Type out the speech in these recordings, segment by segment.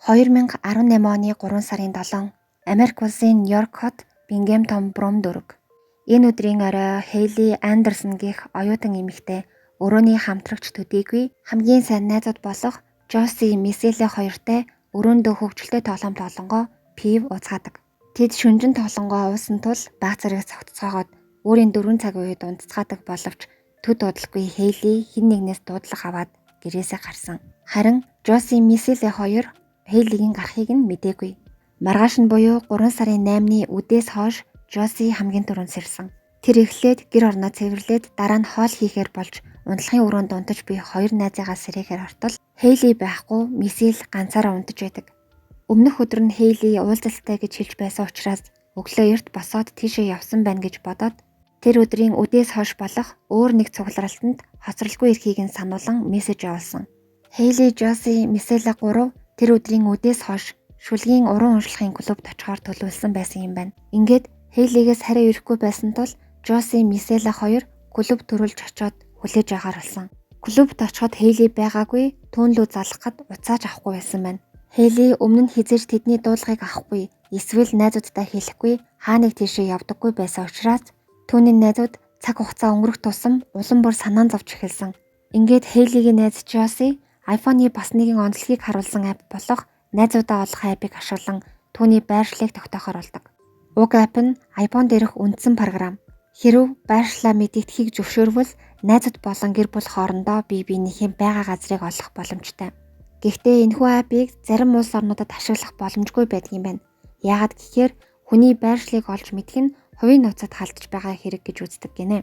2018 оны 3 сарын 7 Америк улсын Нью-Йорк хот Бингемтон Бром дүүрэг. Энэ өдрийн орой Хейли Андерсон гэх оюутан эмэгтэй өрөөний хамтрагч төдийгүй хамгийн сайн найзууд болох Жоси Миселе хоёртой өрөөндөө хөгжилтэй тоглоом тоглонгоо пив ууцгаадаг. Тэд шөнжин тоглонгоо уусан тул баг зэрэг цогццоогоод өөрийн 4 цагийн үед унтцгаадаг боловч төд удалгүй Хейли хэн нэгнээс дуудлага аваад гэрээсээ гарсан. Харин Жоси Миселе хоёр Хейлигийн гарахыг нь мэдээгүй. Маргааш нь буюу 3 сарын 8-ны үдээс хойш Жоси хамгийн түрүүнд сэрсэн. Тэр эхлээд гэр орноо цэвэрлээд дараа нь хоол хийхээр болж унтлагын өрөөнд унтаж буй хоёр найзыгаа сэрэхээр ортол Хейли байхгүй Мисел ганцаараа унтаж байдаг. Өмнөх өдөр нь Хейли уулзалттай гэж хэлж байсан учраас өглөө эрт босоод тийшээ явсан байна гэж бодоод тэр өдрийн үдээс хойш болох өөр нэг цугларалтанд хоцролгүй эрхийг нь сануулan мессеж явуулсан. Хейли, Жоси, Миселе 3 тэр өдрийн үдээс хойш шүлгийн уран уншлагын клубт очихоор төлөвлөсөн байсан юм байна. Ингээд Хейлигээс хараа ирэхгүй байсан тул Жоси, Миселе 2 клуб төрүүлж очиод хүлээж агаар болсон. Клубт очиход Хейли байгаагүй, түүнлүү залах гад уцааж авахгүй байсан байна. Хейли өмнө нь хизээж тэдний дуулахыг авахгүй, эсвэл найзуудтай хэлэхгүй хааныг тийшээ явдаггүй байсан учраас түүний найзууд цаг хугацаа өнгөрөх тусам улам бүр санаан зовж эхэлсэн. Ингээд Хейлигийн найз Жоси iPhone-ы бас нэгэн онцлогийг харуулсан апп болох найзуудаа олох аппыг ашиглан түүний байршлыг тогтоохоор болдог. Уг апп нь iPhone дээрх үндсэн програм. Хэрв байршлаа мэдэгдэхийг зөвшөөрвөл найзууд болон гэр бүл хоорондоо бие биенийхээ байгаа газрыг олох боломжтой. Гэхдээ энэхүү аппыг зарим улс орнуудад ашиглах боломжгүй байдаг юм байна. Яагаад гэхээр хүний байршлыг олж мэдэх нь хувийн нууцад халдж байгаа хэрэг гэж үздэг гинэ.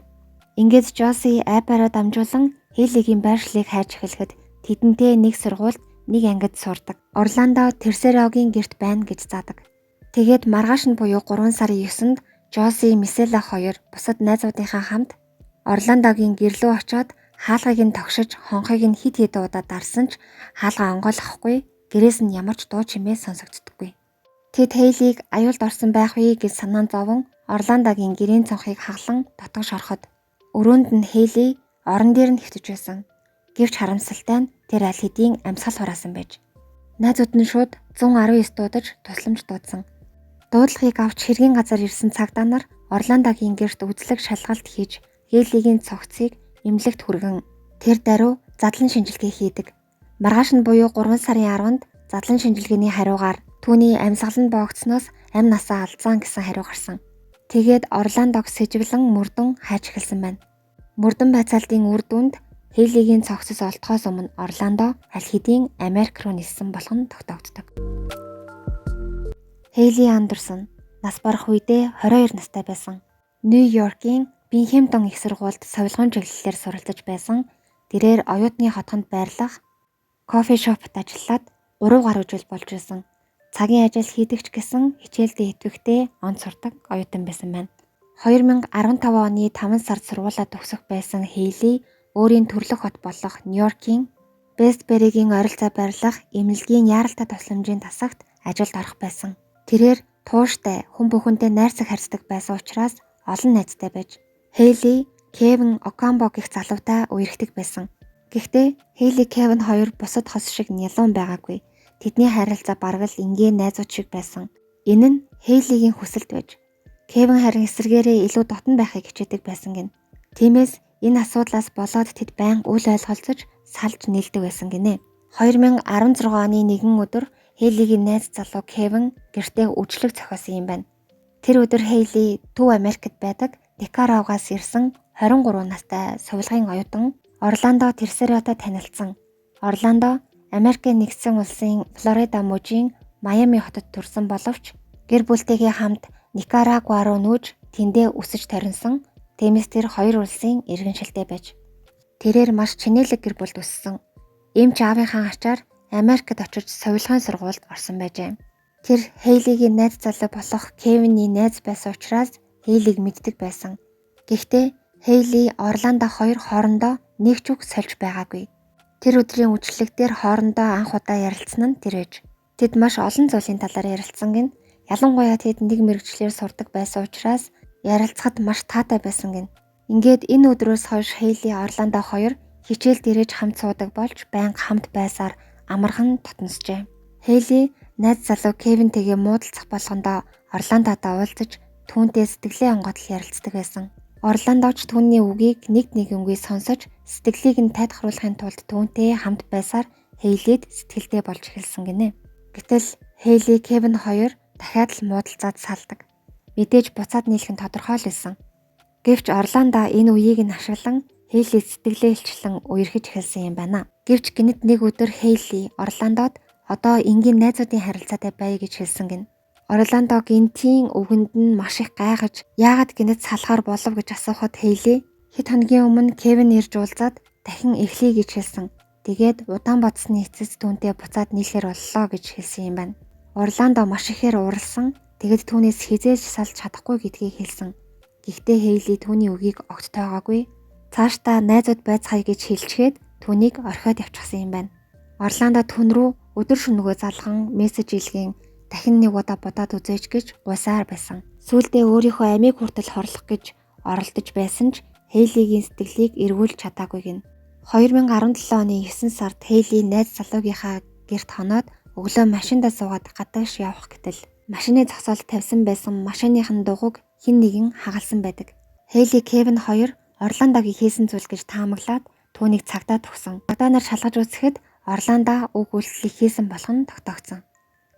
Ингээд Жоси аппаараа дамжуулан Хейлигийн байршлыг хайж эхлэхэд тэдэнтэй нэг сургуульд нэг ангид сурдаг. Орландо Терсерогийн гэрт байна гэж заадаг. Тэгээд маргааш нь буюу 3 сарын 9-нд Жоси, Миселе 2 бусад найзуудынхаа хамт Орландогийн гэр рүү очиод хаалгыг нь тогшиж, хонхыг нь хит хит удаа дарсан ч хаалгаа онгойлгохгүй, гэрээс нь ямар ч дуу чимээ сонсогддоггүй. Тэд Хейлиг аюулд орсон байх вэ гэж санаан зовон Орландогийн гэрийн цонхыг хаглан дотгош ороход өрөөнд нь Хейли орон дээр нь хөвтөж байсан. Гэвч харамсалтай нь тэр аль хэдийн амьсгал хураасан байж. Найзууд нь шууд 119 дуудаж тусламж дуудсан. Дуудлагыг авч хэргийн газар ирсэн цагдаа нар Орландогийн гэрт үзлэг шалгалт хийж Хейлигийн цогцыг эмнэлэгт хүргэн тэр даруй задлан шинжилгээ хийдэг. Маргааш нь буюу 3 сарын 10-нд задлан шинжилгээний хариугаар түүний амьсгал нь боогдсноос амь насаа алдсан гэсэн хариу гарсан. Тэгээд Орландог сэжиглэн мөрдөн хайж эхэлсэн байна. Мөрдөн байцаалтын үр дүнд Хейлигийн цогцос олдохоос өмнө Орландо аль хэдийн Америк руу ниссэн болох нь тогтоогддог. Хейли Андерсон нас барах үедээ 22 настай байсан. Нью-Йоркийн Бингемтон их сургуульд совилгын чиглэлээр суралцаж байсан. Тэрээр оюутны хотгонд байрлах кофе шопт ажиллаад 3 гаруй жил болж байсан. Цагийн ажил хийдэгч гэсэн хичээлдээ идэвхтэй онц сурдаг оюутан байсан байна. 2015 оны 5 сард сургуулаа төгсөх байсан Хейли өөрийн төрөлх хот болох Нью-Йоркийн Вестберигийн ойролцоо байрлах эмнэлгийн яаралтай тусламжийн тасагт ажилд орох байсан. Тэрээр тууштай, хүн бүхэнтэй найрсаг харьцдаг байсан учраас олон найзтай байж Хейли, Кевин Окамбо гэх залуутай үерхдэг байсан. Гэхдээ Хейли, Кевин хоёр бусад хос шиг нялуун байгаагүй. Тэдний харилцаа бараг л ингийн найзууд шиг байсан. Энэ нь Хейлигийн хүсэлт байж. Кевин харин эсэргээрээ илүү дотн байхыг хичээдэг байсан гин. Тиймээс энэ асуудлаас болоод тэд байнга үл ойлголцож салж нийлдэг байсан гинэ. 2016 оны нэгэн өдөр Хейлигийн найз залуу Кевин гэртээ үжлэг зохиосон юм байна. Тэр өдөр Хейли Төв Америкт байдаг Никарагуаас ирсэн 23 настай сувилгын оюутан Орландо Терсеротой танилцсан. Орландо Америкийн нэгдсэн улсын Флорида мужийн Майами хотод төрсэн боловч гэр бүлтэйгээ хамт Никарагуа руу нүүж тэндээ өсөж таринсан. Тиймээс тэр хоёр улсын иргэншилтэй байж. Тэрээр маш чинэлэг гэр бүлд өссөн. Эмч аавынхаа ачаар Америкт очиж сувилгын сургуульд орсон байжээ. Тэр Хейлигийн найз залуу болох Кевиний найз байсан учраас Хейлиг мэддэг байсан. Гэхдээ Хейли, Орландо хоёр хоорондоо нэг ч үг сольж байгаагүй. Тэр өдрийн үжлэг дээр хоорондоо анх удаа ярилцсан нь тэр ээж. Тэд маш олон зүйлийн талаар ярилцсан гин. Ялангуяа тэд нэг мэргэжлэр сурдаг байсан учраас ярилцахад маш таатай байсан гин. Ингээд энэ өдрөөс хойш Хейли, Орландо хоёр хичээл дээрэж хамт суудаг болж байнга хамт байсаар амархан тотносжээ. Хейли найз залуу Кевинтэйгээ муудалцах болгондоо Орландотой уулзаж түүнтэй сэтгэлээ онгодлол ярилцдаг байсан. Орландоч түүний үгийг нэг нэгэнгүй сонсож сэтгэлийг нь тайдахруулахын тулд түүнтэй хамт байсаар Хейлид сэтгэлдээ болж эхэлсэн гинэ. Гэтэл Хейли Кевин хоёр дахиад л муудалцаад салдаг. Мэдээж буцаад нийлэх нь тодорхой л байсан. Гэвч Орландо энэ үеийг нь ашиглан Хейли сэтгэлээ илчлэн үерхэж эхэлсэн юм байна. Гэвч гинэд нэг өдөр Хейли Орландод одоо энгийн найзуудын харилцаатай бай гэж хэлсэн гин. Орландо гинтийн үгэнд нь маш их гайхаж яагаад гинэд салахаар болов гэж асуухад Хейли хэд хоногийн өмнө Кевин ирж уулзаад дахин эхлэе гэж хэлсэн. Тэгээд удаан бодсны эцэс түүнтэй буцаад нийлэхэр боллоо гэж хэлсэн юм байна. Орландо маш ихээр уралсан. Тэгэд түүнээс хизээж салж чадахгүй гэдгийг хэлсэн. Гэхдээ Хейли түүний үгийг огт тойгоогүй. Цаашдаа найзууд байцгаая гэж хэлчихэд түүнийг орхиод явчихсан юм байна. Орландо түн рүү өдөр шөнөгүй залхан мессеж илгээн дахин нэг удаа бодоод үзээч гэж гуйсаар байсан. Сүүлдээ өөрийнхөө амийг хүртэл хорлох гэж оролдож байсан ч Хейлигийн сэтгэлийг эргүүлж чадаагүй гин. 2017 оны 9 сард Хейли найз залуугийнхаа гэрт хоноод өглөө машиндаа суугаад гадагш явах гэтэл машины зогсоолд тавьсан байсан машиныхын дугуйг хэн нэгэн хагалсан байдаг. Хейли Кевин хоёр Орландогийн хийсэн зүйл гэж таамаглаад түүнийг цагдаад өгсөн. Цагдаа нар шалгаж үзэхэд Орландо үг үйлчлэлийг хийсэн болох нь тогтоогдсон.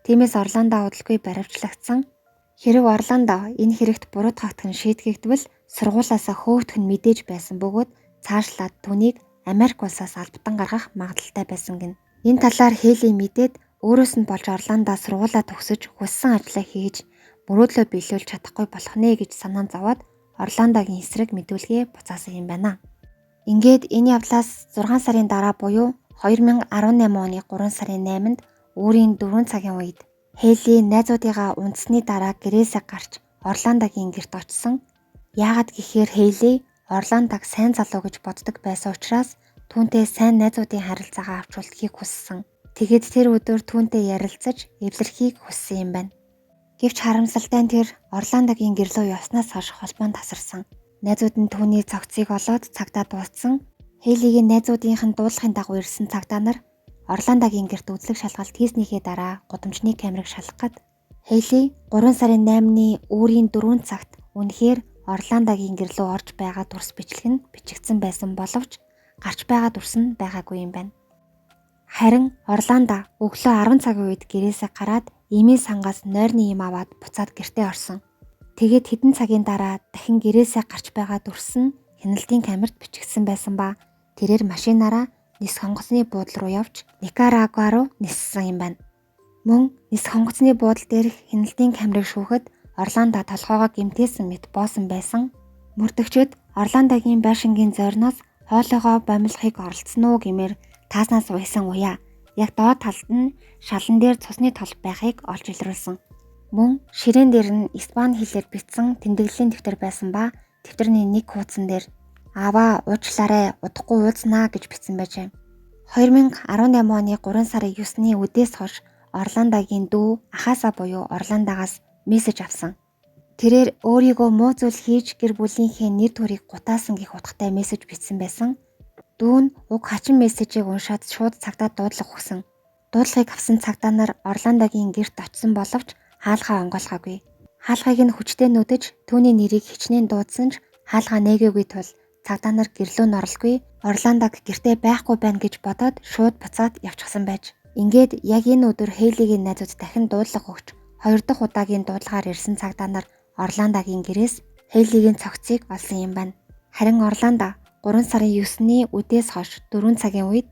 Тиймээс Орландо удалгүй баривчлагдсан. Хэрэг Орландо энэ хэрэгт буруутгагдах нь шийдэгдвэл сургуулаасаа хөөгдөх нь мэдээж байсан бөгөөд цаашлаад түүнийг Америк улсаас албатан гаргах магадaltaй байсан гин. Энэ талаар Хейли мэдээд өөрөөс нь болж Орландо сургуулаа төгсөж хүссэн ажлаа хийж мөрөөдлөө биелүүлж чадахгүй болох нэ гэж санаан зовоод Орландогийн эсрэг мэдүүлгээ буцаасан юм байна. Ингээд энэ явдлаас 6 сарын дараа буюу 2018 оны 3 сарын 8-нд өөрийн 4 цагийн үед Хейли найзуудыгаа унтсны дараа гэрээсээ гарч Орландогийн гэрт очсон. Яагаад гэхээр Хейли Орландог сайн залуу гэж боддог байсан учраас түүнтэй сайн найзуудын харилцаагаа авч үлдэхийг хүссэн. Тэгэд тэр өдөр түүнтэй ярилцаж эвлэрхийг хүссэн юм байна. Гэвч харамсалтай нь тэр Орландогийн гэрлөө явснаас хойш холбоонд тасарсан. Найзууд нь түүний цогцыг олоод цагдаа дууссан. Хейлигийн найзуудынхын дуулахын дагуу ирсэн цагдаа нар Орландогийн гэрт үзлэг шалгалт хийснийхээ дараа гудамжны камерыг шалгахад Хейли 3 сарын 8-ны өөрийн 4 цагт үнэхээр Орландогийн гэрлөө орж байгаа дүрс бичлэг нь бичигдсэн байсан боловч гарч байгаа дүрс нь байгаагүй юм байна. Харин Орландо өглөө 10 цагийн үед гэрээсээ гараад эмийн сангаас нойрны юм аваад буцаад гэртээ орсон. Тэгээд хэдэн цагийн дараа дахин гэрээсээ гарч байгаа дүрс нь хяналтын камерт бичигдсэн байсан ба тэрээр машинаараа нис хонгоцны буудлын руу явж Никарагуа руу ниссэн юм байна. Мөн нис хонгоцны буудлын дээрх хяналтын камерыг шүүхэд Орландо толгоогоо гэмтээсэн мэт боосон байсан. Мөрдөгчөд Орландогийн байшингийн зойрноос хоолойгоо бомилохыг оролцсон уу гэмээр тааснаас уйсан уяа. Яг доод талд нь шалан дээр цусны тол байхыг олж илрүүлсэн. Мөн ширээн дээр нь Испани хэлээр бичсэн тэмдэглэлийн дэвтэр байсан ба дэвтэрний нэг хуудсан дээр "Аваа уучлаарай, удахгүй уулзнаа" гэж бичсэн байжээ. 2018 оны 3 сарын 9-ны үдээс хойш Орландогийн дүү Ахаса буюу Орландогоос мессеж авсан. Тэрээр өөрийгөө муу зүйл хийж гэр бүлийнхээ нэр төрийг гутаасан гэх утгатай мессеж бичсэн байсан. Дүү нь уг хачин мессежийг уншаад шууд цагдаа дуудлага өгсөн. Дуудлагыг авсан цагдаа нар Орландогийн гэрт очсон боловч хаалгаа онгойлгоогүй. Хаалгыг нь хүчтэй нүдэж түүний нэрийг хичнээн дуудсан ч хаалгаа нээгээгүй тул цагдаа нар гэрлөө нь оролгүй Орландог гэртээ байхгүй байна гэж бодоод шууд буцаад явчихсан байж. Ингээд яг энэ өдөр Хейлигийн найзууд дахин дуудлага өгч 2 дахь удаагийн дуудлагаар ирсэн цагдаа нар Орландогийн гэрээс Хейлигийн цогцыг олсон юм байна. Харин Орландо 3 сарын 9-ний үдээс хойш 4 цагийн үед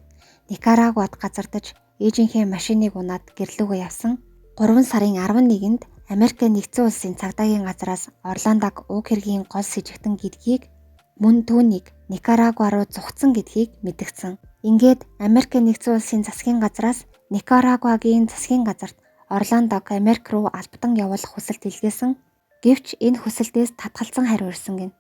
Никарагуад газардаж ээжийнхээ машиныг унаад гэрлүүгөө явсан. 3 сарын 11-нд Америк нэгдсэн улсын цагдаагийн газраас Орландог уг хэргийн гол сэжигтэн гэдгийг мөн түүнийг Никарагуа руу зугцсан гэдгийг мэдгдсэн. Ингээд Америк нэгдсэн улсын засгийн газраас Никарагуагийн засгийн газарт Орландог Америк руу албатан явуулах хүсэлт илгээсэн. Гэвч энэ хүсэлтээс татгалзан хариу ирсэн гин.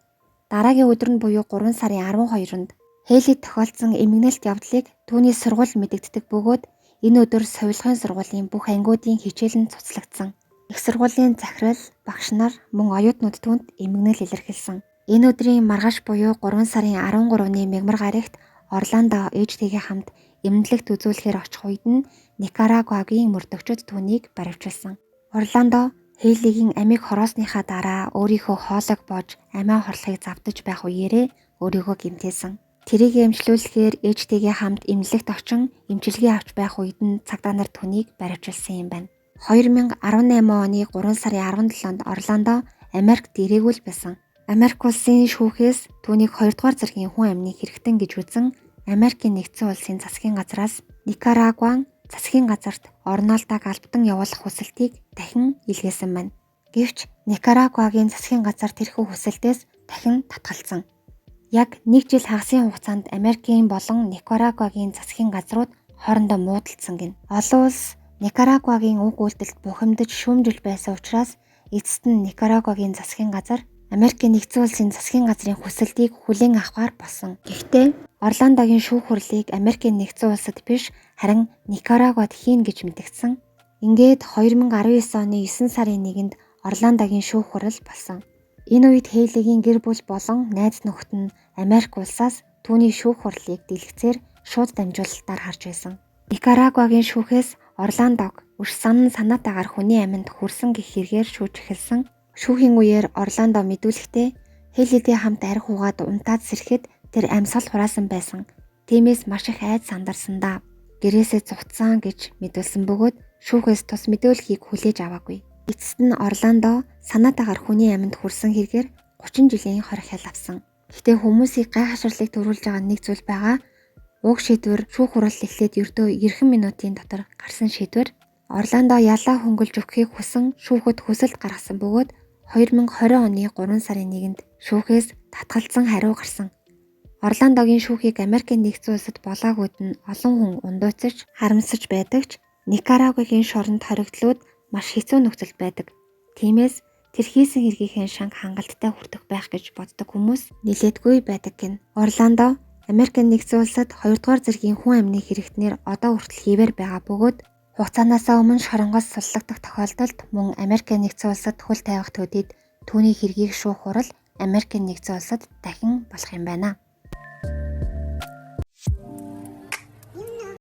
Дараагийн өдөр нь буюу 3 сарын 12-нд Хейлид тохиолдсон эмгэнэлт явдлыг түүний сургууль мэдэгддэг бөгөөд энэ өдөр совилгын сургуулийн бүх ангиудын хичээл нь цуцлагдсан. Их сургуулийн захирал, багш нар мөн оюутнууд түүнд эмгэнэл илэрхийлсэн. Энэ өдрийн маргааш буюу 3 сарын 13-ны мягмар гарагт Орландо ээжтэйгээ хамт эмнэлэгт үзүүлэхээр очих үед нь Никарагуагийн мөрдөгчид түүнийг баривчилсан. Орландо Хейлигийн амийг хороосныхаа дараа өөрийнхөө хоолойг боож амиа хорлохыг завдаж байх үеэрээ өөрийгөө гэмтээсэн. Тэрийг эмчлүүлэхээр ээжтэйгээ хамт эмнэлэгт очин эмчилгээ авч байх үед нь цагдаа нар түүнийг баривчилсан юм байна. 2018 оны 3 сарын 17-нд Орландо Америкт ирээгүй байсан. Америк улсын шүүхээс түүнийг 2 дугаар зэргийн хүн амныг хэрэгтэн гэж үзэн Америкийн нэгдсэн улсын засгийн газраас Никарагуан засгийн газарт орноолтойг албатан явуулах хүсэлтийг дахин илгээсэн байна. Гэвч Никарагуагийн засгийн газар тэрхүү хүсэлтээс дахин татгалзсан. Яг 1 жил хагасын хугацаанд Америкийн болон Никарагуагийн засгийн газрууд хоорондоо муудалцсан гин. Олон улс Никарагуагийн уг үйлдэлд бухимдаж шүүмжилж байсан учраас эцэст нь Никарагуагийн засгийн газар Америкийн нэгдсэн улсын засгийн газрын хүсэлтийг хүлээн авахар болсон. Гэхдээ Орландогийн шүүх хурлыг Америкийн нэгдсэн улсад биш харин Никарагуад хийнэ гэж мэдэгдсэн. Ингээд 2019 оны 9 сарын 1-нд Орландогийн шүүх хурал болсон. Энэ үед Хейлигийн гэр бүл болон найз нөхөд нь Америк улсаас түүний шүүх хурлыг дэлгэцээр шууд дамжуулалтаар харж байсан. Никарагуагийн шүүхээс Орландог үш санаатаагаар хүний амьд хүрсэн гэх хэрэгээр шүүж эхэлсэн. Шүүхийн үеэр Орландо мэдүүлэхдээ Хейлитэй хамт арх угаад унтаад сэрэхэд тэр амьсгал хураасан байсан. Тиймээс маш их айд сандарсан да. Гэрээсээ зугтсан гэж мэдүүлсэн бөгөөд шүүхээс тус мэдүүлгийг хүлээж аваагүй. Эцэст нь Орландо санаатаагаар хүний амьд хүрсэн хэрэгээр 30 жилийн хорих хял авсан. Гэхдээ хүмүүсийг гайхаширлыг төрүүлж байгаа нэг зүйл байгаа. Уг шийдвэр шүүх хурал эхлээд ердөө 90 минутын дотор гарсан шийдвэр. Орландо яллаа хөнгөлж өгөхийг хүсэн шүүхэд хүсэлт гаргасан бөгөөд 2020 оны 3 сарын 1-нд шүүхээс татгалзсан хариу гарсан. Орландогийн шүүхийг Америкийн нэгдсэн улсад болоогүйд нь олон хүн ундууцаж, харамсаж байдаг ч Никарагуагийн шоронд хоригдлууд маш хэцүү нөхцөлд байдаг. Тиймээс тэр хийсэн хэргийнхээ шанг хангалттай хүртэх байх гэж боддог хүмүүс нилээдгүй байдаг гин. Орландо Америкийн нэгдсэн улсад 2 дугаар зэргийн хүн амны хэрэгтнэр одоо хүртэл хийвэр байгаа бөгөөд хугацаанаасаа өмнө шоронгоос суллагдах тохиолдолд мөн Америкийн нэгдсэн улсад хөл тавих төдийд түүний хэргийг шүүх хурал Америкийн нэгдсэн улсад дахин болох юм байна.